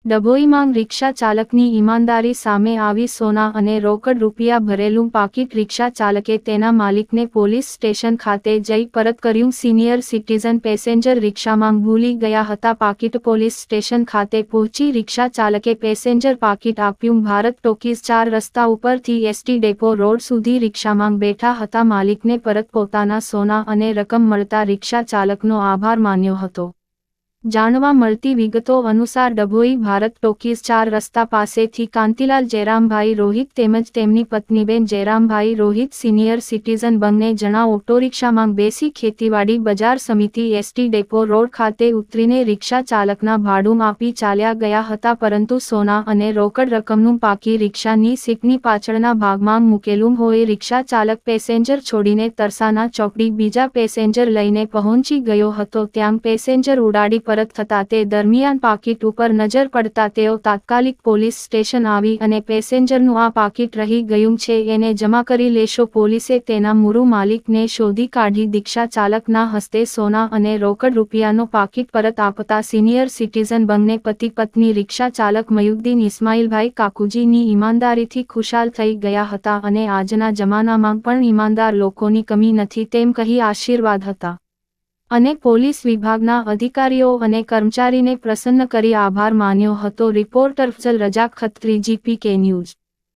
ડભોઈમાં રિક્ષા ચાલકની ઈમાનદારી સામે આવી. સોના અને રોકડ રૂપિયા ભરેલું પાકીટ રિક્ષા ચાલકે તેના માલિકને પોલીસ સ્ટેશન ખાતે જઈ પરત કર્યું. સિનિયર સિટીઝન પેસેન્જર રિક્ષામાં ભૂલી ગયા હતા પાકીટ. પોલીસ સ્ટેશન ખાતે પહોંચી રિક્ષા ચાલકે પેસેન્જર પાકીટ આપ્યું. ભારત ટોકીઝ 4 રસ્તા ઉપરથી એસટી ડેપો રોડ સુધી રિક્ષામાં બેઠા હતા માલિકને પરત પોતાના સોના અને રકમ મળતા રિક્ષા ચાલકનો આભાર માન્યો હતો. જાણવા મળતી વિગતો અનુસાર ડભોઈ ભારત ટોકીઝ 4 રસ્તા પાસેથી કાંતિલાલ જયરામભાઈ રોહિત તેમજ તેમની પત્નીબેન જયરામભાઈ રોહિત સિનિયર સિટીઝન બંને જણા ઓટોરિક્ષામાં બેસી ખેતીવાડી બજાર સમિતિ એસટી ડેપો રોડ ખાતે ઉતરીને રિક્ષા ચાલકના ભાડું આપી ચાલ્યા ગયા હતા. પરંતુ સોના અને રોકડ રકમનું પાકી રિક્ષાની સીટની પાછળના ભાગમાં મૂકેલું હોય. રિક્ષા ચાલક પેસેન્જર છોડીને તરસાના ચોકડી બીજા પેસેન્જર લઈને પહોંચી ગયો હતો. ત્યાં પેસેન્જર ઉડાડી પરત થતા તે દરમિયાન પાકીટ ઉપર નજર પડતા તેઓ તાત્કાલિક પોલીસ સ્ટેશન આવી અને પેસેન્જરનું આ પાકીટ રહી ગયું છે એને જમા કરી લેશો. પોલીસે તેના મૂળ માલિકને શોધી કાઢી રિક્ષા ચાલકના હસ્તે સોના અને રોકડ રૂપિયાનો પાકીટ પરત આપતા સિનિયર સિટીઝન બંને પતિ પત્ની રિક્ષા ચાલક મયુદ્દીન ઇસ્માઇલભાઈ કાકુજીની ઈમાનદારીથી ખુશાલ થઈ ગયા હતા અને આજના જમાનામાં પણ ઈમાનદાર લોકોની કમી નથી તેમ કહી આશીર્વાદ હતા અને પોલીસ વિભાગના અધિકારીઓ અને કર્મચારીને પ્રસન્ન કરી આભાર માન્યો હતો. Reporter Fazal Razak Khatri, GPK news.